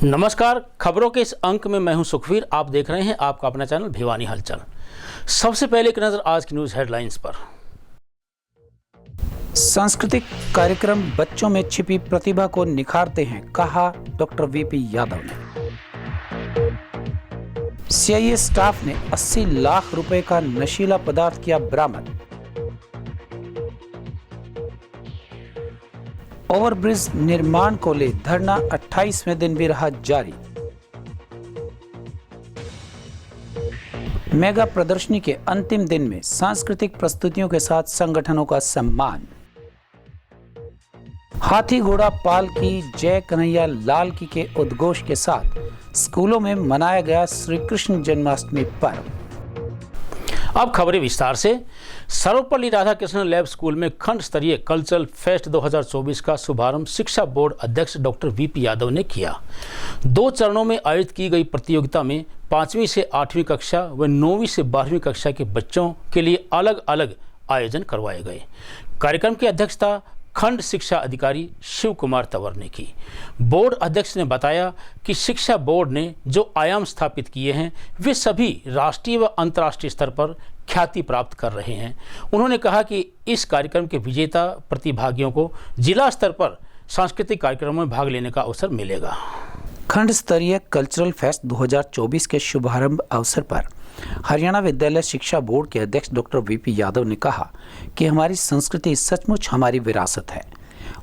नमस्कार। खबरों के इस अंक में मैं हूं सुखवीर। आप देख रहे हैं आपका अपना चैनल भिवानी हलचल। सबसे पहले एक नजर आज की न्यूज हेडलाइंस पर। सांस्कृतिक कार्यक्रम बच्चों में छिपी प्रतिभा को निखारते हैं, कहा डॉक्टर वीपी यादव ने। सीआईए स्टाफ ने 80 लाख रुपए का नशीला पदार्थ किया बरामद। ओवरब्रिज निर्माण को ले धरना 28वें दिन भी रहा जारी। मेगा प्रदर्शनी के अंतिम दिन में सांस्कृतिक प्रस्तुतियों के साथ संगठनों का सम्मान। हाथी घोड़ा पालकी जय कन्हैया लाल की के उद्घोष के साथ स्कूलों में मनाया गया श्री कृष्ण जन्माष्टमी पर्व। अब खबरें विस्तार से। सर्वपल्ली राधाकृष्णन लैब स्कूल में खंड स्तरीय कल्चरल फेस्ट 2024 का शुभारंभ शिक्षा बोर्ड अध्यक्ष डॉक्टर वीपी यादव ने किया। 2 चरणों में आयोजित की गई प्रतियोगिता में 5वीं से 8वीं कक्षा व 9वीं से 12वीं कक्षा के बच्चों के लिए अलग अलग आयोजन करवाए गए। कार्यक्रम की अध्यक्षता खंड शिक्षा अधिकारी शिव कुमार तंवर ने की। बोर्ड अध्यक्ष ने बताया कि शिक्षा बोर्ड ने जो आयाम स्थापित किए हैं वे सभी राष्ट्रीय व अंतर्राष्ट्रीय स्तर पर ख्याति प्राप्त कर रहे हैं। उन्होंने कहा कि इस कार्यक्रम के विजेता प्रतिभागियों को जिला स्तर पर सांस्कृतिक कार्यक्रमों में भाग लेने का अवसर मिलेगा। खंड स्तरीय कल्चरल फेस्ट 2024 के शुभारंभ अवसर पर हरियाणा विद्यालय शिक्षा बोर्ड के अध्यक्ष डॉक्टर वीपी यादव ने कहा कि हमारी संस्कृति सचमुच हमारी विरासत है।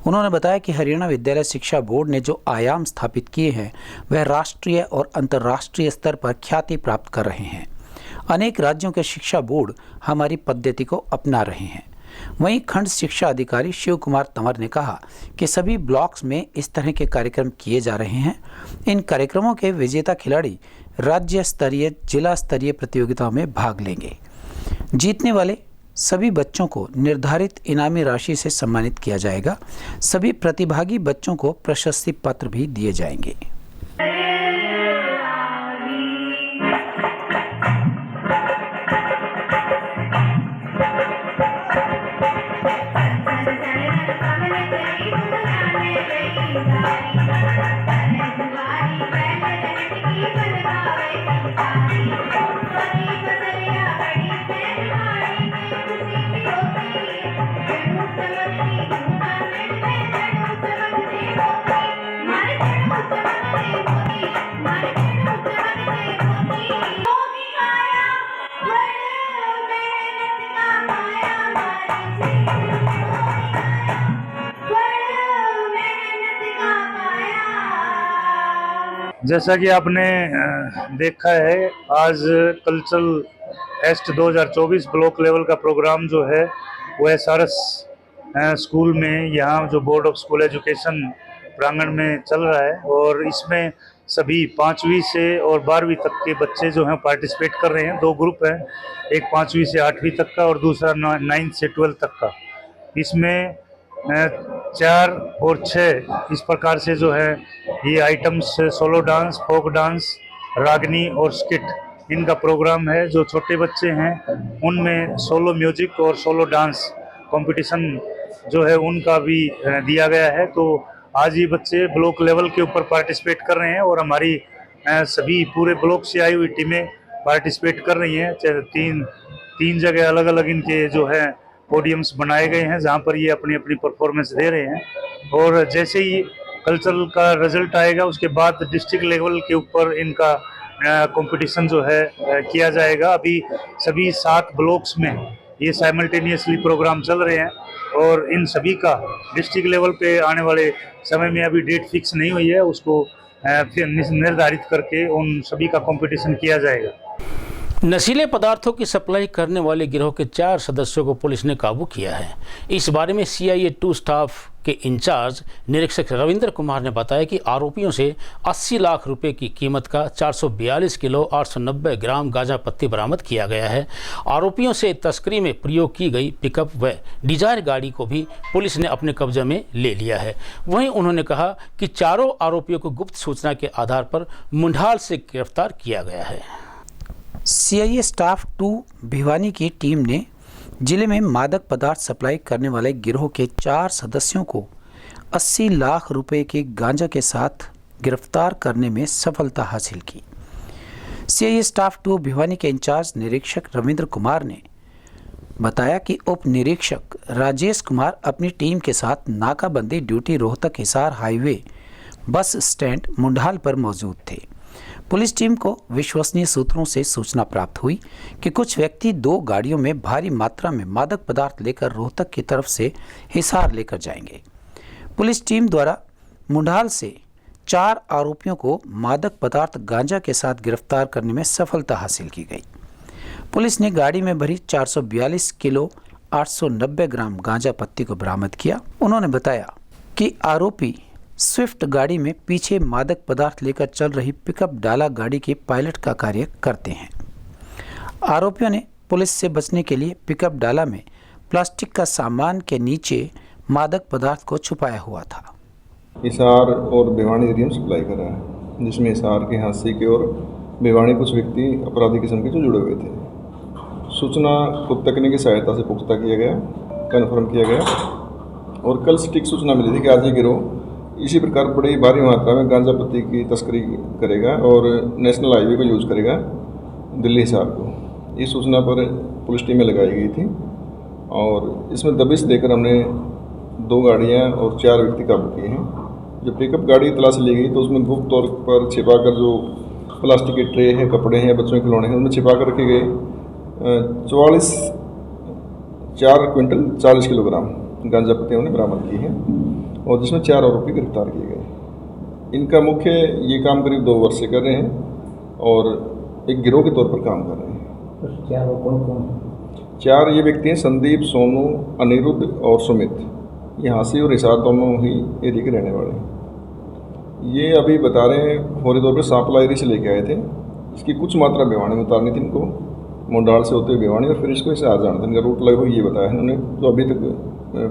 उन्होंने बताया कि हरियाणा विद्यालय शिक्षा बोर्ड ने जो आयाम स्थापित किए हैं वह राष्ट्रीय और अंतर्राष्ट्रीय स्तर पर ख्याति प्राप्त कर रहे हैं। अनेक राज्यों के शिक्षा बोर्ड हमारी पद्धति को अपना रहे हैं। वहीं खंड शिक्षा अधिकारी शिव कुमार तंवर ने कहा कि सभी ब्लॉक्स में इस तरह के कार्यक्रम किए जा रहे हैं। इन कार्यक्रमों के विजेता खिलाड़ी राज्य स्तरीय जिला स्तरीय प्रतियोगिताओं में भाग लेंगे। जीतने वाले सभी बच्चों को निर्धारित इनामी राशि से सम्मानित किया जाएगा। सभी प्रतिभागी बच्चों को प्रशस्ति पत्र भी दिए जाएंगे। जैसा कि आपने देखा है, आज कल्चरल फेस्ट 2024 ब्लॉक लेवल का प्रोग्राम जो है वो एसआरएस स्कूल में यहाँ जो बोर्ड ऑफ स्कूल एजुकेशन प्रांगण में चल रहा है और इसमें सभी 5वीं से और 12वीं तक के बच्चे जो हैं पार्टिसिपेट कर रहे हैं। 2 ग्रुप हैं, एक 5वीं से 8वीं तक का और दूसरा 9th से 12th तक का। इसमें 4 और 6 इस प्रकार से जो है ये items solo dance, folk dance, Ragini और स्किट इनका प्रोग्राम है। जो छोटे बच्चे हैं उनमें सोलो म्यूजिक और सोलो डांस कंपटीशन जो है उनका भी दिया गया है। तो आज ये बच्चे ब्लॉक लेवल के ऊपर पार्टिसिपेट कर रहे हैं और हमारी सभी पूरे ब्लॉक से आई हुई टीमें पार्टिसिपेट कर रही हैं। 3 जगह अलग अलग इनके जो है पोडियम्स बनाए गए हैं जहां पर ये अपनी अपनी परफॉर्मेंस दे रहे हैं। और जैसे ही कल्चरल का रिजल्ट आएगा उसके बाद डिस्ट्रिक्ट लेवल के ऊपर इनका कंपटीशन जो है किया जाएगा। अभी सभी 7 ब्लॉक्स में ये साइमल्टेनियसली प्रोग्राम चल रहे हैं और इन सभी का डिस्ट्रिक्ट लेवल पे आने वाले समय में अभी डेट फिक्स नहीं हुई है, उसको फिर निर्धारित करके उन सभी का कंपटीशन किया जाएगा। नशीले पदार्थों की सप्लाई करने वाले गिरोह के 4 सदस्यों को पुलिस ने काबू किया है। इस बारे में सीआईए 2 स्टाफ के इंचार्ज निरीक्षक रविंद्र कुमार ने बताया कि आरोपियों से 80 लाख रुपए की कीमत का 442 किलो 890 ग्राम गांजा पत्ती बरामद किया गया है। आरोपियों से तस्करी में प्रयोग की गई पिकअप व डिजायर गाड़ी को भी पुलिस ने अपने कब्जे में ले लिया है। वहीं उन्होंने कहा कि चारों आरोपियों को गुप्त सूचना के आधार पर मुंढाल से गिरफ्तार किया गया है। सीआईए स्टाफ 2 भिवानी की टीम ने जिले में मादक पदार्थ सप्लाई करने वाले गिरोह के 4 सदस्यों को 80 लाख रुपए के गांजा के साथ गिरफ्तार करने में सफलता हासिल की। सीआईए स्टाफ 2 भिवानी के इंचार्ज निरीक्षक रविंद्र कुमार ने बताया कि उप निरीक्षक राजेश कुमार अपनी टीम के साथ नाकाबंदी duty Rohtak Hisar highway bus stand Mundal पर मौजूद थे। पुलिस टीम को विश्वसनीय सूत्रों से सूचना प्राप्त हुई कि कुछ व्यक्ति 2 गाड़ियों में भारी मात्रा में मादक पदार्थ लेकर रोहतक की तरफ से हिसार लेकर जाएंगे। पुलिस टीम द्वारा मुंडाल से 4 आरोपियों को मादक पदार्थ गांजा के साथ गिरफ्तार करने में सफलता हासिल की गई। पुलिस ने गाड़ी में भरी 442 किलो 890 ग्राम गांजा पत्ती को बरामद किया। उन्होंने बताया कि आरोपी स्विफ्ट गाड़ी में पीछे मादक पदार्थ लेकर चल रही पिकअप डाला गाड़ी के पायलट का कार्य करते हैं। आरोपियों ने पुलिस से बचने के लिए पिकअप डाला में प्लास्टिक का सामान के नीचे मादक पदार्थ को छुपाया हुआ था। हिसार और भिवानी एरिया में सप्लाई कर रहा है, जिसमें हिसार के हांसी के और भिवानी कुछ व्यक्ति अपराधी किस्म के जो जुड़े हुए थे। सूचना गुप्त तकनीक की सहायता से पुख्ता किया गया, कन्फर्म किया गया और कल सटीक सूचना मिली थी कि आज ये गिरोह इसी प्रकार बड़ी भारी मात्रा में गांजा पत्ती की तस्करी करेगा और नेशनल हाईवे को यूज़ करेगा दिल्ली हिसार को। इस सूचना पर पुलिस टीमें लगाई गई थी और इसमें दबिश देकर हमने 2 गाड़ियां और 4 व्यक्ति काबू किए हैं। जब पिकअप गाड़ी तलाशी ली गई तो उसमें गुप्त तौर पर छिपाकर जो प्लास्टिक के ट्रे हैं, कपड़े हैं, बच्चों के खिलौने हैं, उनमें छिपा कर रखे गए 4 क्विंटल 40 किलोग्राम गांजा पत्ती हमने बरामद की है और जिसमें 4 आरोपी गिरफ्तार किए गए। इनका मुख्य ये काम करीब 2 वर्ष से कर रहे हैं और एक गिरोह के तौर पर काम कर रहे हैं। 4 ये व्यक्ति हैं, संदीप, सोनू, अनिरुद्ध और सुमित। ये हांसी और हिसार दोनों ही एरिया के रहने वाले हैं। ये अभी बता रहे हैं फौरी तौर पर सांपला एरिया से लेके आए थे। इसकी कुछ मात्रा भिवानी में उतारनी थी इनको, मुंडाल से होते हुए भिवानी और फिर इसको हिसार जाना था। इनका रूट लगभग ये बताया है उन्होंने, जो अभी तक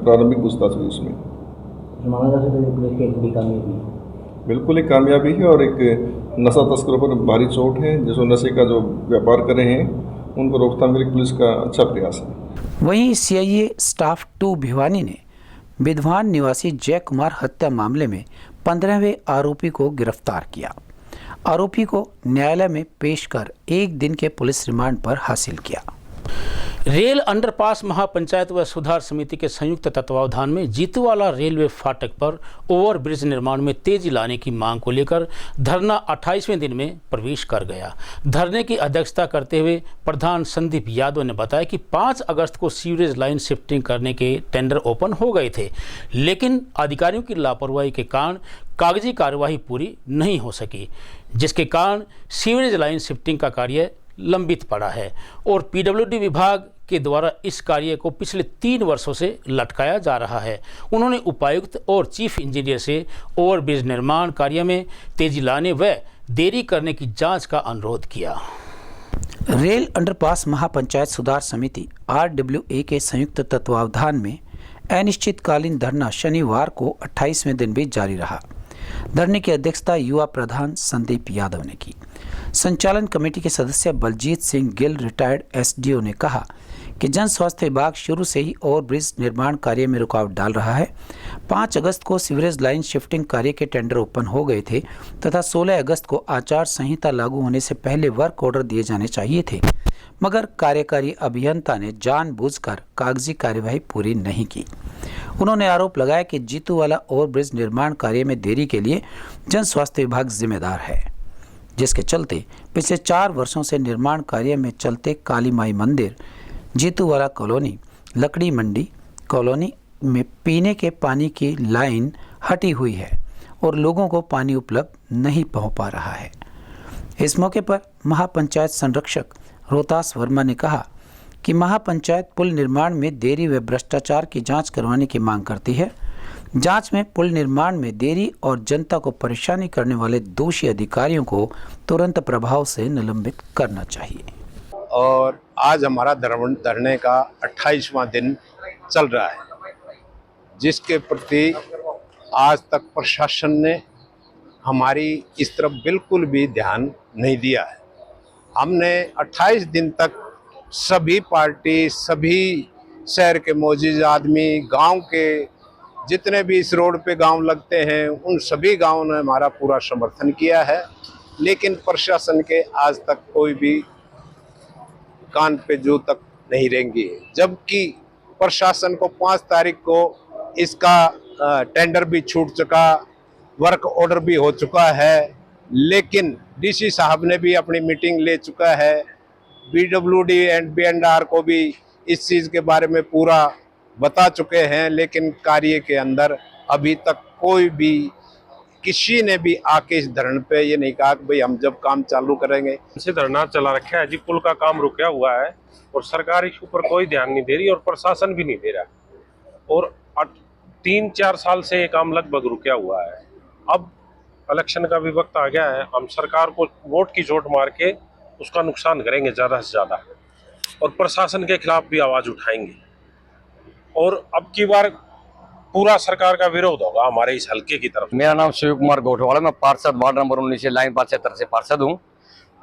प्रारंभिक पूछताछ हुई उसमें। बिल्कुल एक कामयाबी है और एक नशा तस्करों पर भारी चोट है। जो नशे का जो व्यापार कर रहे हैं उनको रोकथाम के लिए पुलिस का अच्छा प्रयास है। वहीं सीआईए स्टाफ 2 भिवानी ने बिधवान निवासी जय कुमार हत्या मामले में 15वें आरोपी को गिरफ्तार किया। आरोपी को न्यायालय में पेश कर 1 दिन के पुलिस रिमांड पर हासिल किया। रेल अंडरपास महापंचायत व सुधार समिति के संयुक्त तत्वावधान में जीतूवाला रेलवे फाटक पर ओवरब्रिज निर्माण में तेजी लाने की मांग को लेकर धरना 28वें दिन में प्रवेश कर गया। धरने की अध्यक्षता करते हुए प्रधान संदीप यादव ने बताया कि 5 अगस्त को सीवरेज लाइन शिफ्टिंग करने के टेंडर ओपन हो गए थे, लेकिन अधिकारियों की लापरवाही के कारण कागजी कार्यवाही पूरी नहीं हो सकी, जिसके कारण सीवरेज लाइन शिफ्टिंग का कार्य लंबित पड़ा है और पीडब्ल्यूडी विभाग के द्वारा इस कार्य को पिछले 3 वर्षों से लटकाया जा रहा है। उन्होंने उपायुक्त और चीफ इंजीनियर से ओवरब्रिज निर्माण कार्य में तेजी लाने व देरी करने की जांच का अनुरोध किया। रेल अंडरपास महापंचायत सुधार समिति RWA के संयुक्त तत्वावधान में अनिश्चितकालीन धरना शनिवार को 28वें दिन भी जारी रहा। धरने की अध्यक्षता युवा प्रधान संदीप यादव ने की। संचालन कमेटी के सदस्य बलजीत सिंह गिल रिटायर्ड SDO ने कहा कि जन स्वास्थ्य विभाग शुरू से ही ओवरब्रिज निर्माण कार्य में रुकावट डाल रहा है। 5 अगस्त को सीवरेज लाइन शिफ्टिंग कार्य के टेंडर ओपन हो गए थे तथा 16 अगस्त को आचार संहिता लागू होने से पहले वर्क ऑर्डर दिए जाने चाहिए थे, मगर कार्यकारी अभियंता ने जानबूझकर कागजी कार्यवाही पूरी नहीं की। उन्होंने आरोप लगाया कि जीतूवाला ओवरब्रिज निर्माण कार्य में देरी के लिए जन स्वास्थ्य विभाग जिम्मेदार है, जिसके चलते पिछले 4 वर्षों से निर्माण कार्य में चलते काली माई मंदिर, जीतूवाला कॉलोनी, लकड़ी मंडी कॉलोनी में पीने के पानी की लाइन हटी हुई है और लोगों को पानी उपलब्ध नहीं हो पा रहा है। इस मौके पर महापंचायत संरक्षक रोहतास वर्मा ने कहा कि महापंचायत पुल निर्माण में देरी व भ्रष्टाचार की जांच करवाने की मांग करती है। जांच में पुल निर्माण में देरी और जनता को परेशानी करने वाले दोषी अधिकारियों को तुरंत प्रभाव से निलंबित करना चाहिए। और आज हमारा धरने का 28वां दिन चल रहा है, जिसके प्रति आज तक प्रशासन ने हमारी इस तरफ बिल्कुल भी ध्यान नहीं दिया है। हमने 28 दिन तक सभी पार्टी, सभी शहर के मौजूद आदमी, गांव के जितने भी इस रोड पे गांव लगते हैं उन सभी गांवों ने हमारा पूरा समर्थन किया है, लेकिन प्रशासन के आज तक कोई भी कान पे जू तक नहीं रेंगी, जबकि प्रशासन को 5 तारीख को इसका टेंडर भी छूट चुका, वर्क ऑर्डर भी हो चुका है, लेकिन डीसी साहब ने भी अपनी मीटिंग ले चुका है, बीडब्ल्यूडी एंड बीएनआर को भी इस चीज़ के बारे में पूरा बता चुके हैं, लेकिन कार्य के अंदर अभी तक कोई भी किसी ने भी आके इस धरने पे ये नहीं कहा कि भाई हम जब काम चालू करेंगे। से धरना चला रखा है जी, पुल का काम रुका हुआ है और सरकार इस ऊपर कोई ध्यान नहीं दे रही और प्रशासन भी नहीं दे रहा, और 3-4 साल से ये काम लगभग रुका हुआ है। अब इलेक्शन का भी वक्त आ गया है, हम सरकार को वोट की चोट मार के उसका नुकसान करेंगे ज़्यादा से ज़्यादा, और प्रशासन के खिलाफ भी आवाज़ उठाएंगे, और अब की बार पूरा सरकार का विरोध होगा हमारे इस हलके की तरफ। मेरा नाम शिव कुमार गोठवाल है, मैं पार्षद वार्ड नंबर 19 से लाइन पार क्षेत्र से पार्षद हूँ,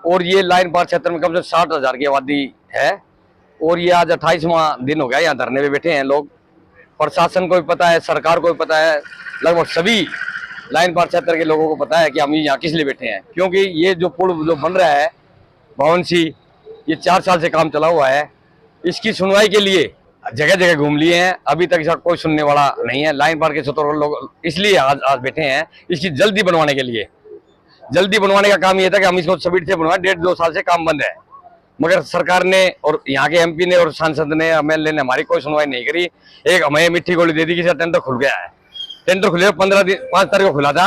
और ये लाइन पार क्षेत्र में कम से कम 60,000 की आबादी है, और ये आज 28वां दिन हो गया यहाँ धरने पे बैठे हैं लोग। प्रशासन को भी पता है, सरकार को भी पता है, लगभग सभी लाइन पार क्षेत्र के लोगों को पता है कि हम यहाँ किस लिए बैठे हैं, क्योंकि ये जो पुल जो बन रहा है भवन सी, ये 4 साल से काम चला हुआ है। इसकी सुनवाई के लिए जगह जगह घूम लिए हैं, अभी तक इसका कोई सुनने वाला नहीं है। लाइन पार के 70 लोग इसलिए आज बैठे हैं, इसकी जल्दी बनवाने के लिए। जल्दी बनवाने का काम ये था कि हम इसको स्पीड से बनवाएं, 1.5-2 साल से काम बंद है, मगर सरकार ने और यहाँ के एमपी ने और सांसद ने, एमएलए ने हमारी कोई सुनवाई नहीं करी। एक हमें मिट्टी गोली दे दी कि टेंडर खुल गया है। टेंडर खुले 5 तारीख को खुला था,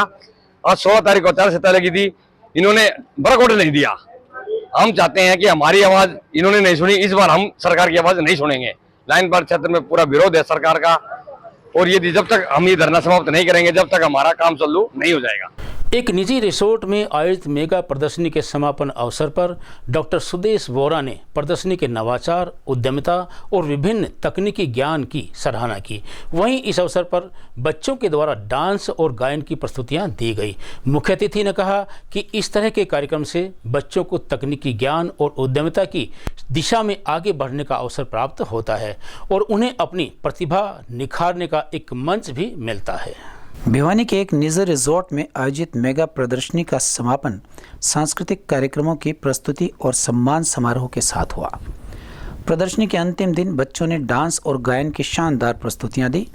आज 16 तारीख को 4 सितंबर की थी, इन्होंने वर्क ऑर्डर नहीं दिया। हम चाहते हैं कि हमारी आवाज इन्होंने नहीं सुनी, इस बार हम सरकार की आवाज नहीं सुनेंगे। लाइन पार क्षेत्र में पूरा विरोध है सरकार का, और ये जब तक हम ये धरना समाप्त नहीं करेंगे जब तक हमारा काम चालू नहीं हो जाएगा। एक निजी रिसोर्ट में आयोजित मेगा प्रदर्शनी के समापन अवसर पर डॉक्टर सुदेश वोरा ने प्रदर्शनी के नवाचार, उद्यमिता और विभिन्न तकनीकी ज्ञान की सराहना की। वहीं इस अवसर पर बच्चों के द्वारा डांस और गायन की प्रस्तुतियां दी गई। मुख्य अतिथि ने कहा कि इस तरह के कार्यक्रम से बच्चों को तकनीकी ज्ञान और उद्यमिता की दिशा में आगे बढ़ने का अवसर प्राप्त होता है और उन्हें अपनी प्रतिभा निखारने का एक मंच भी मिलता है। भिवानी के एक निजी रिजॉर्ट में आयोजित मेगा प्रदर्शनी का समापन सांस्कृतिक कार्यक्रमों की प्रस्तुति और सम्मान समारोह के साथ हुआ। प्रदर्शनी के अंतिम दिन बच्चों ने डांस और गायन की शानदार प्रस्तुतियां दी।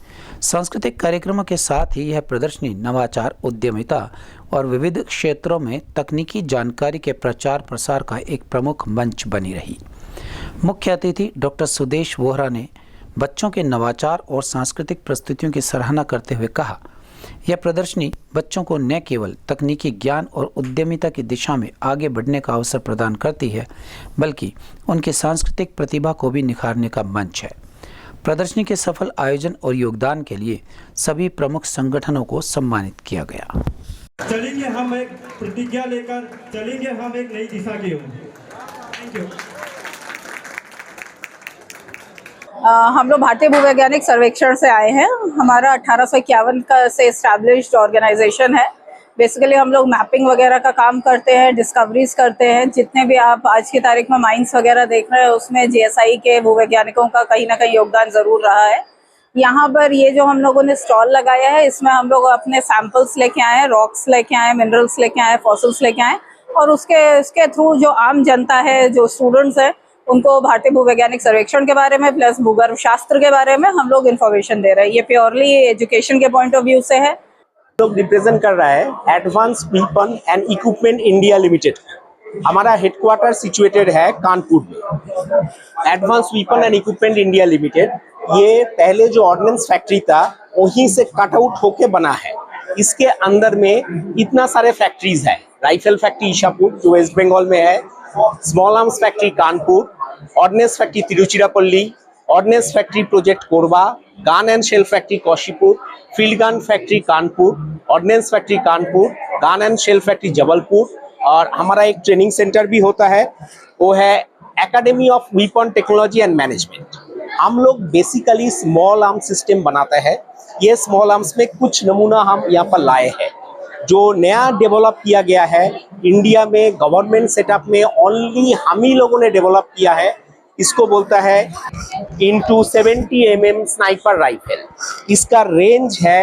सांस्कृतिक कार्यक्रमों के साथ ही यह प्रदर्शनी नवाचार, उद्यमिता और विविध क्षेत्रों में तकनीकी जानकारी के प्रचार प्रसार का एक प्रमुख मंच बनी रही। मुख्य अतिथि डॉक्टर सुदेश वोहरा ने बच्चों के नवाचार और सांस्कृतिक प्रस्तुतियों की सराहना करते हुए कहा, यह प्रदर्शनी बच्चों को न केवल तकनीकी ज्ञान और उद्यमिता की दिशा में आगे बढ़ने का अवसर प्रदान करती है, बल्कि उनकी सांस्कृतिक प्रतिभा को भी निखारने का मंच है। प्रदर्शनी के सफल आयोजन और योगदान के लिए सभी प्रमुख संगठनों को सम्मानित किया गया। चलेंगे हम एक प्रतिज्ञा लेकर, चलेंगे हम एक नई दिशा की ओर। Thank you. हम लोग भारतीय भूवैज्ञानिक सर्वेक्षण से आए हैं। हमारा 1851 का से एस्टैब्लिश्ड ऑर्गेनाइजेशन है। बेसिकली हम लोग मैपिंग वगैरह का काम करते हैं, डिस्कवरीज करते हैं। जितने भी आप आज की तारीख में माइंस वगैरह देख रहे हैं उसमें जीएसआई के भूवैज्ञानिकों का कहीं ना कहीं योगदान ज़रूर रहा है। यहाँ पर ये जो हम लोगों ने स्टॉल लगाया है इसमें हम लोग अपने सैंपल्स लेके आए हैं, रॉक्स लेके आए, मिनरल्स लेके आए, फॉसिल्स लेके आए, और उसके थ्रू जो आम जनता है, जो स्टूडेंट्स हैं, उनको भारतीय भूवैज्ञानिक सर्वेक्षण के बारे में प्लस भूगर्भ शास्त्र के बारे में हम लोग इन्फॉर्मेशन दे रहे हैं। ये प्योरली एजुकेशन के पॉइंट ऑफ व्यू से है। लोग रिप्रेजेंट कर रहा है advance weapon and equipment India limited. हमारा हेडक्वार्टर सिचुएटेड है कानपुर में। Advance weapon and equipment India limited ये पहले जो ऑर्डिनेंस फैक्ट्री था वहीं से कट आउट होके बना है। इसके अंदर में इतना सारे फैक्ट्रीज है। राइफल फैक्ट्री ईशापुर जो वेस्ट बंगाल में है, small arms factory Kanpur, ordnance factory Tiruchirappalli, ordnance factory project Korba, gun and shell factory Kashipur, field gun factory Kanpur, ordnance factory Kanpur, gun and shell factory Jabalpur, और हमारा एक ट्रेनिंग सेंटर भी होता है, वो है academy of weapon technology and management. हम लोग बेसिकली स्मॉल आर्म्स सिस्टम बनाते हैं। ये स्मॉल आर्म्स में कुछ नमूना हम यहाँ पर लाए हैं जो नया डेवलप किया गया है इंडिया में। गवर्नमेंट सेटअप में ओनली हम ही लोगों ने डेवलप किया है। इसको बोलता है इंटू 70 mm स्नाइपर राइफल। इसका रेंज है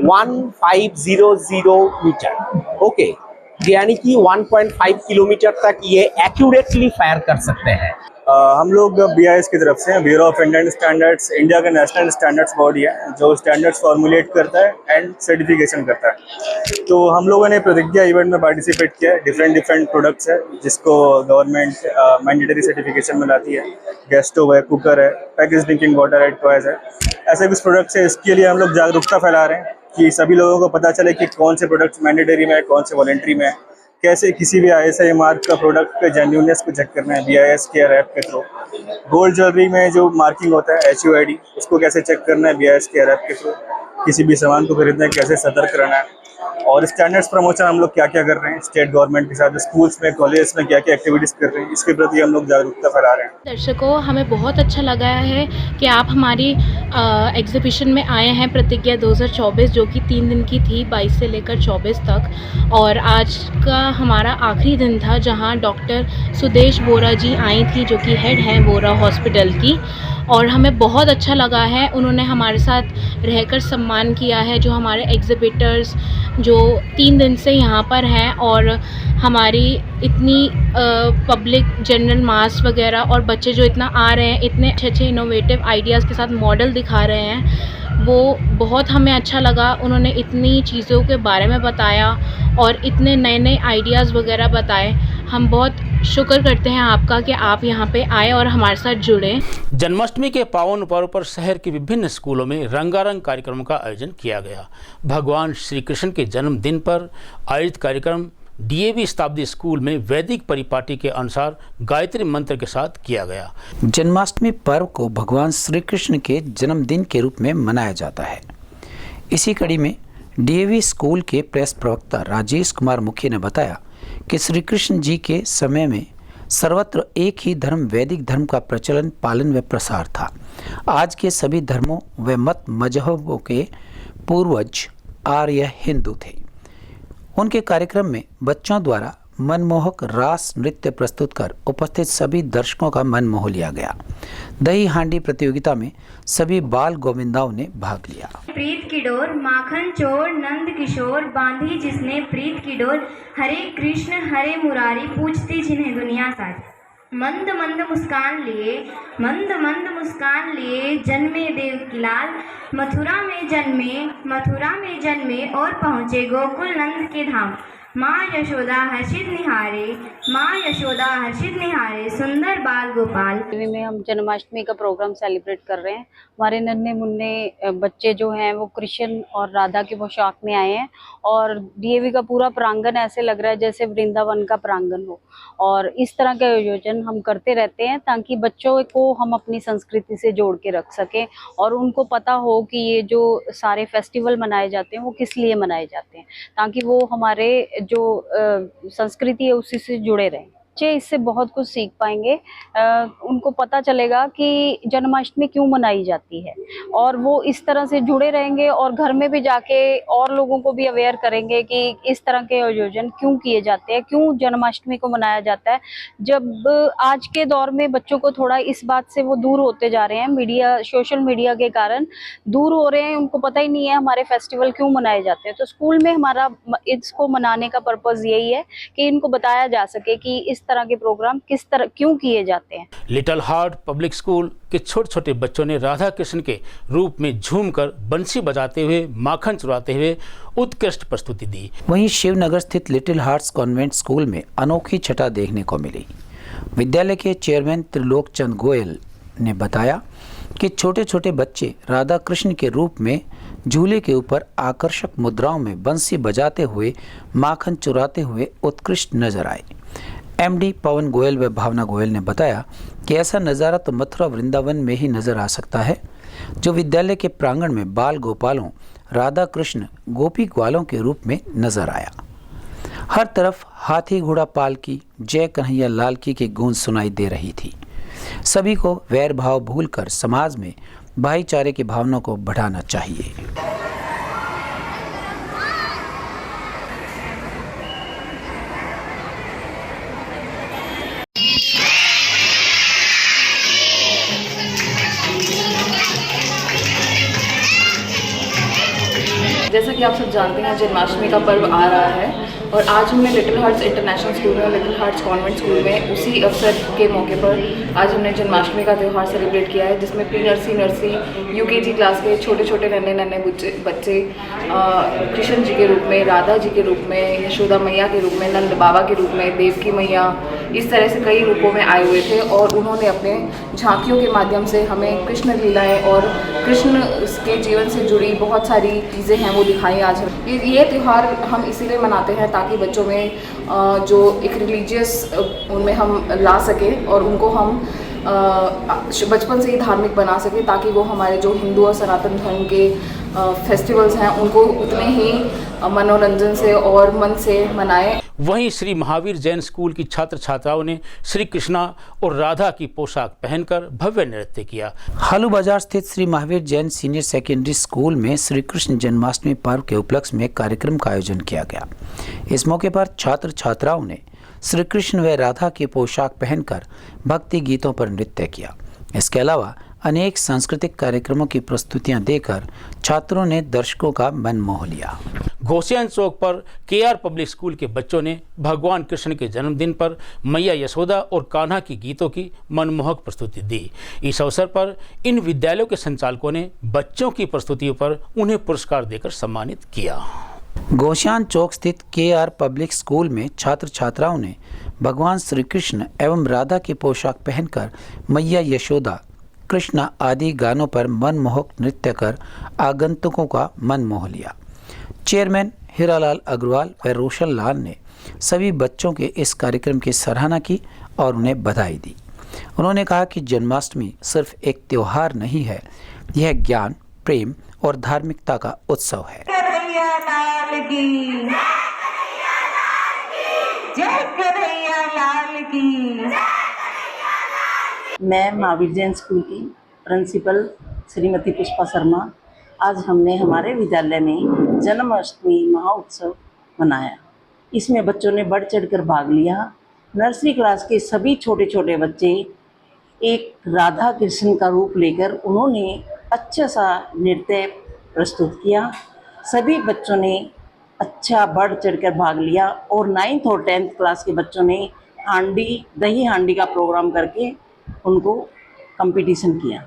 1500 मीटर। ओके, यानी कि 1.5 किलोमीटर तक ये एक्यूरेटली फायर कर सकते हैं। हम लोग BIS की तरफ से bureau of Indian standards, India का नेशनल स्टैंडर्ड्स बॉडी है जो स्टैंडर्ड्स फॉर्मुलेट करता है एंड सर्टिफिकेशन करता है। तो हम लोगों ने प्रतिज्ञा इवेंट में पार्टिसिपेट किया है। डिफरेंट प्रोडक्ट्स है जिसको गवर्नमेंट मैंडेटरी सर्टिफिकेशन में लाती है। गैस स्टोव है, कुकर है, पैकेज ड्रिंकिंग वाटर है, टॉयज है, ऐसे कुछ प्रोडक्ट्स है। इसके लिए हम लोग जागरूकता फैला रहे हैं कि सभी लोगों को पता चले कि कौन से प्रोडक्ट्स मैंडेटरी में है, कौन से वॉलंटरी में है, कैसे किसी भी ISI मार्क का प्रोडक्ट के जेन्युइननेस को चेक करना है BIS के रैप के थ्रू। गोल्ड ज्वेलरी में जो मार्किंग होता है HUID, उसको कैसे चेक करना है BIS के रैप के थ्रू। किसी भी सामान को खरीदना है कैसे सतर्क रहना है, और स्टैंडर्ड्स प्रमोशन हम लोग क्या क्या कर रहे हैं स्टेट गवर्नमेंट के साथ, स्कूल्स में कॉलेज में क्या क्या एक्टिविटीज़ कर रहे हैं, इसके प्रति हम लोग जागरूकता फैला रहे हैं। दर्शकों, हमें बहुत अच्छा लगा है कि आप हमारी एग्जीबिशन में आए हैं प्रतिज्ञा 2024, जो कि 3 दिन की थी, 22 से लेकर 24 तक। और आज का हमारा आखिरी दिन था जहां डॉक्टर सुदेश बोरा जी आई थी, जो कि हेड हैं बोरा हॉस्पिटल की। और हमें बहुत अच्छा लगा है, उन्होंने हमारे साथ रहकर सम्मान किया है, जो हमारे एग्जिबिटर्स जो 3 दिन से यहाँ पर हैं, और हमारी इतनी पब्लिक जनरल मास वगैरह और बच्चे जो इतना आ रहे हैं, इतने अच्छे इनोवेटिव आइडियाज़ के साथ मॉडल दिखा रहे हैं, वो बहुत हमें अच्छा लगा। उन्होंने इतनी चीज़ों के बारे में बताया और इतने नए आइडियाज़ वगैरह बताए। हम बहुत शुक्र करते हैं आपका कि आप यहाँ पे आए और हमारे साथ जुड़े। जन्माष्टमी के पावन पर्व पर शहर के विभिन्न स्कूलों में रंगारंग कार्यक्रमों का आयोजन किया गया। भगवान श्री कृष्ण के जन्मदिन पर आयोजित कार्यक्रम DAV शताब्दी स्कूल में वैदिक परिपाटी के अनुसार गायत्री मंत्र के साथ किया गया। जन्माष्टमी पर्व को भगवान श्री कृष्ण के जन्मदिन के रूप में मनाया जाता है। इसी कड़ी में DAV स्कूल के प्रेस प्रवक्ता राजेश कुमार मुखी ने बताया कि श्री कृष्ण जी के समय में सर्वत्र एक ही धर्म वैदिक धर्म का प्रचलन, पालन व प्रसार था। आज के सभी धर्मों व मत मजहबों के पूर्वज आर्य हिंदू थे। उनके कार्यक्रम में बच्चों द्वारा मनमोहक रास नृत्य प्रस्तुत कर उपस्थित सभी दर्शकों का मन मोह लिया गया। दही हांडी प्रतियोगिता में सभी बाल गोविंदाओं ने भाग लिया। प्रीत की डोर माखन चोर नंद किशोर, बांधी जिसने प्रीत की डोर, हरे कृष्ण हरे मुरारी, पूछती जिन्हें दुनिया सारी। मंद मंद मुस्कान लिए, मंद मंद मुस्कान लिए, जन्मे देव की लाल, मथुरा में जन्मे और पहुँचे गोकुल नंद के धाम। माँ यशोदा हर्षित निहारे, सुंदर बाल गोपाल। में हम जन्माष्टमी का प्रोग्राम सेलिब्रेट कर रहे हैं। हमारे नन्हे मुन्ने बच्चे जो हैं वो कृष्ण और राधा की पोशाक में आए हैं, और DAV का पूरा प्रांगण ऐसे लग रहा है जैसे वृंदावन का प्रांगण हो। और इस तरह के आयोजन हम करते रहते हैं ताकि बच्चों को हम अपनी संस्कृति से जोड़ के रख सकें, और उनको पता हो कि ये जो सारे फेस्टिवल मनाए जाते हैं वो किस लिए मनाए जाते हैं, ताकि वो हमारे जो संस्कृति है उसी से जुड़े रहें। बच्चे इससे बहुत कुछ सीख पाएंगे। उनको पता चलेगा कि जन्माष्टमी क्यों मनाई जाती है, और वो इस तरह से जुड़े रहेंगे, और घर में भी जाके और लोगों को भी अवेयर करेंगे कि इस तरह के आयोजन क्यों किए जाते हैं, क्यों जन्माष्टमी को मनाया जाता है। जब आज के दौर में बच्चों को थोड़ा इस बात से वो दूर होते जा रहे हैं, सोशल मीडिया के कारण दूर हो रहे हैं, उनको पता ही नहीं है हमारे फेस्टिवल क्यों मनाए जाते हैं। तो स्कूल में हमारा इसको मनाने का पर्पज़ यही है कि इनको बताया जा सके कि इस तरह के प्रोग्राम किस तरह क्यों किए जाते हैं। लिटिल हार्ट पब्लिक स्कूल के छोटे छोटे बच्चों ने राधा कृष्ण के रूप में झूमकर बंसी बजाते हुए, माखन चुराते हुए उत्कृष्ट प्रस्तुति दी। वहीं शिवनगर स्थित लिटिल हार्ट्स कॉन्वेंट स्कूल में अनोखी छटा देखने को मिली। विद्यालय के चेयरमैन त्रिलोक चंद गोयल ने बताया कि छोटे छोटे बच्चे राधा कृष्ण के रूप में झूले के ऊपर आकर्षक मुद्राओं में बंसी बजाते हुए, माखन चुराते हुए उत्कृष्ट नजर आए। MD पवन गोयल व भावना गोयल ने बताया कि ऐसा नज़ारा तो मथुरा वृंदावन में ही नज़र आ सकता है, जो विद्यालय के प्रांगण में बाल गोपालों, राधा कृष्ण, गोपी ग्वालों के रूप में नजर आया। हर तरफ हाथी घोड़ा पालकी, जय कन्हैया लाल की गूंज सुनाई दे रही थी। सभी को वैर भाव भूलकर समाज में भाईचारे की भावना को बढ़ाना चाहिए। जैसा कि आप सब जानते हैं, जन्माष्टमी का पर्व आ रहा है और आज हमने लिटिल हार्ट्स इंटरनेशनल स्कूल में और लिटिल हार्ट्स कॉन्वेंट स्कूल में उसी अवसर के मौके पर आज हमने जन्माष्टमी का त्यौहार सेलिब्रेट किया है, जिसमें प्री नर्सरी यूकेजी क्लास के छोटे छोटे नन्हे बच्चे कृष्ण जी के रूप में, राधा जी के रूप में, यशोदा मैया के रूप में, नंद बाबा के रूप में, देवकी मैया, इस तरह से कई रूपों में आए हुए थे और उन्होंने अपने झांकियों के माध्यम से हमें कृष्ण लीलाएँ और कृष्ण के जीवन से जुड़ी बहुत सारी चीज़ें हैं वो दिखाई। आज ये त्यौहार हम इसीलिए मनाते हैं ताकि बच्चों में जो एक रिलीजियस उनमें हम ला सकें और उनको हम बचपन से ही धार्मिक बना सकें, ताकि वो हमारे जो हिंदू और सनातन धर्म के फेस्टिवल्स हैं उनको उतने ही मनोरंजन से और मन से मनाएं। वहीं श्री महावीर जैन स्कूल की छात्र छात्राओं ने श्री कृष्णा और राधा की पोशाक पहनकर भव्य नृत्य किया। हालू बाजार स्थित Shri Mahavir Jain senior secondary school में श्री कृष्ण जन्माष्टमी पर्व के उपलक्ष्य में कार्यक्रम का आयोजन किया गया। इस मौके पर छात्र छात्राओं ने श्री कृष्ण व राधा की पोशाक पहनकर भक्ति गीतों पर नृत्य किया। इसके अलावा अनेक सांस्कृतिक कार्यक्रमों की प्रस्तुतियां देकर छात्रों ने दर्शकों का मन मोह लिया। घोसियान चौक पर केआर पब्लिक स्कूल के बच्चों ने भगवान कृष्ण के जन्मदिन पर मैया यशोदा और कान्हा की गीतों की मनमोहक प्रस्तुति दी। इस अवसर पर इन विद्यालयों के संचालकों ने बच्चों की प्रस्तुतियों पर उन्हें पुरस्कार देकर सम्मानित किया। घोसियान चौक स्थित केआर पब्लिक स्कूल में छात्र छात्राओं ने भगवान श्री कृष्ण एवं राधा की पोशाक पहनकर मैया यशोदा, कृष्णा आदि गानों पर मनमोहक नृत्य कर आगंतुकों का मन मोह लिया। चेयरमैन हीरालाल अग्रवाल व रोशन लाल ने सभी बच्चों के इस कार्यक्रम की सराहना की और उन्हें बधाई दी। उन्होंने कहा कि जन्माष्टमी सिर्फ एक त्योहार नहीं है, यह ज्ञान, प्रेम और धार्मिकता का उत्सव है। मैं महावीर जैन स्कूल की प्रिंसिपल श्रीमती पुष्पा शर्मा। आज हमने हमारे विद्यालय में जन्माष्टमी महोत्सव मनाया। इसमें बच्चों ने बढ़ चढ़कर भाग लिया। नर्सरी क्लास के सभी छोटे छोटे बच्चे एक राधा कृष्ण का रूप लेकर उन्होंने अच्छा सा नृत्य प्रस्तुत किया। सभी बच्चों ने अच्छा बढ़ चढ़कर भाग लिया और 9th और 10th क्लास के बच्चों ने दही हांडी का प्रोग्राम करके उनको कंपटीशन किया,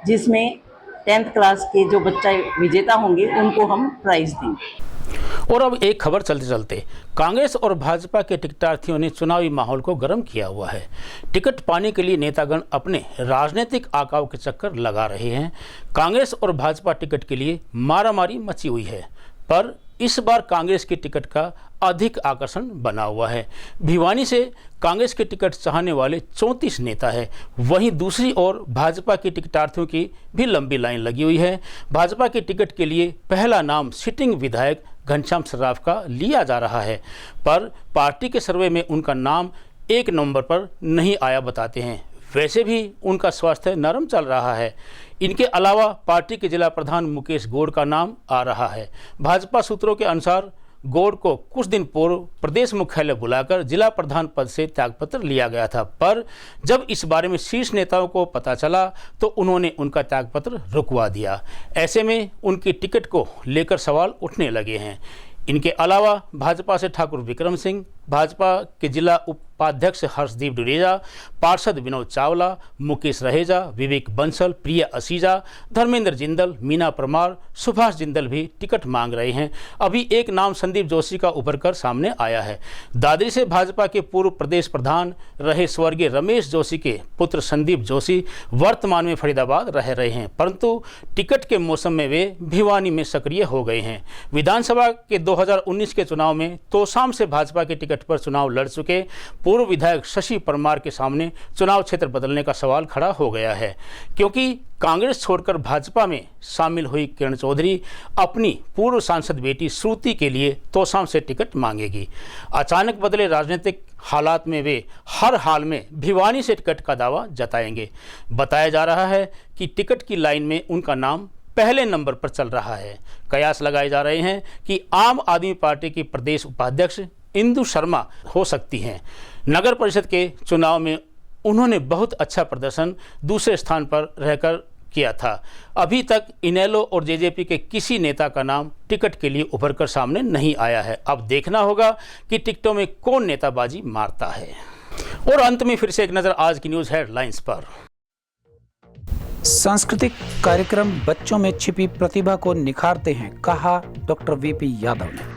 जिसमें 10th क्लास के जो बच्चा विजेता होंगे उनको हम प्राइज देंगे। और अब एक खबर चलते चलते, कांग्रेस और भाजपा के टिकटार्थियों ने चुनावी माहौल को गर्म किया हुआ है। टिकट पाने के लिए नेतागण अपने राजनीतिक आकाव के चक्कर लगा रहे हैं। कांग्रेस और भाजपा टिकट के लिए मारामारी मची हुई है, पर इस बार कांग्रेस की टिकट का अधिक आकर्षण बना हुआ है। भिवानी से कांग्रेस के टिकट चाहने वाले 34 नेता है, वहीं दूसरी ओर भाजपा के टिकटार्थियों की भी लंबी लाइन लगी हुई है। भाजपा के टिकट के लिए पहला नाम सिटिंग विधायक घनश्याम सर्राफ का लिया जा रहा है, पर पार्टी के सर्वे में उनका नाम 1 नंबर पर नहीं आया बताते हैं। वैसे भी उनका स्वास्थ्य नरम चल रहा है। इनके अलावा पार्टी के जिला प्रधान मुकेश गौड़ का नाम आ रहा है। भाजपा सूत्रों के अनुसार गौड़ को कुछ दिन पूर्व प्रदेश मुख्यालय बुलाकर जिला प्रधान पद से त्यागपत्र लिया गया था, पर जब इस बारे में शीर्ष नेताओं को पता चला तो उन्होंने उनका त्यागपत्र रुकवा दिया। ऐसे में उनकी टिकट को लेकर सवाल उठने लगे हैं। इनके अलावा भाजपा से ठाकुर विक्रम सिंह, भाजपा के जिला उपाध्यक्ष हर्षदीप डुडेजा, पार्षद विनोद चावला, मुकेश रहेजा, विवेक बंसल, प्रिया असीजा, धर्मेंद्र जिंदल, मीना परमार, सुभाष जिंदल भी टिकट मांग रहे हैं। अभी एक नाम संदीप जोशी का उभर कर सामने आया है। दादरी से भाजपा के पूर्व प्रदेश प्रधान रहे स्वर्गीय रमेश जोशी के पुत्र संदीप जोशी वर्तमान में फरीदाबाद रह रहे हैं, परंतु टिकट के मौसम में वे भिवानी में सक्रिय हो गए हैं। विधानसभा के 2019 के चुनाव में तोशाम से भाजपा के टिकट पर चुनाव लड़ चुके पूर्व विधायक शशि परमार के सामने चुनाव क्षेत्र बदलने का सवाल खड़ा हो गया है, क्योंकि कांग्रेस छोड़कर भाजपा में शामिल हुई किरण चौधरी अपनी पूर्व सांसद बेटी श्रुति के लिए तोशाम से टिकट मांगेगी। अचानक बदले राजनीतिक हालात में वे हर हाल में भिवानी से टिकट का दावा जताएंगे। बताया जा रहा है कि टिकट की लाइन में उनका नाम पहले नंबर पर चल रहा है। कयास लगाए जा रहे हैं कि आम आदमी पार्टी की प्रदेश उपाध्यक्ष इंदु शर्मा हो सकती हैं। नगर परिषद के चुनाव में उन्होंने बहुत अच्छा प्रदर्शन दूसरे स्थान पर रहकर किया था। अभी तक इनेलो और जेजेपी के किसी नेता का नाम टिकट के लिए उभर कर सामने नहीं आया है। अब देखना होगा कि टिकटों में कौन नेताबाजी मारता है। और अंत में फिर से एक नज़र आज की न्यूज़ हेडलाइंस पर। सांस्कृतिक कार्यक्रम बच्चों में छिपी प्रतिभा को निखारते हैं, कहा डॉक्टर वीपी यादव ने।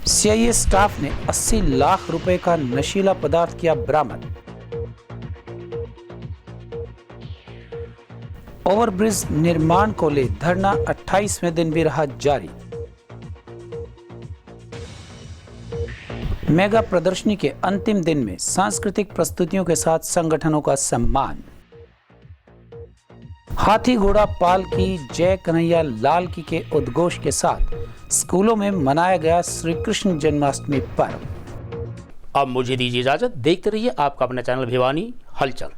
सीआईए स्टाफ ने 80 लाख रुपए का नशीला पदार्थ किया बरामद। ओवरब्रिज निर्माण को ले धरना 28वें दिन भी रहा जारी। मेगा प्रदर्शनी के अंतिम दिन में सांस्कृतिक प्रस्तुतियों के साथ संगठनों का सम्मान। हाथी घोड़ा पालकी जय कन्हैया लाल की के उद्घोष के साथ स्कूलों में मनाया गया श्री कृष्ण जन्माष्टमी पर्व। अब मुझे दीजिए इजाजत। देखते रहिए आपका अपना चैनल भिवानी हलचल।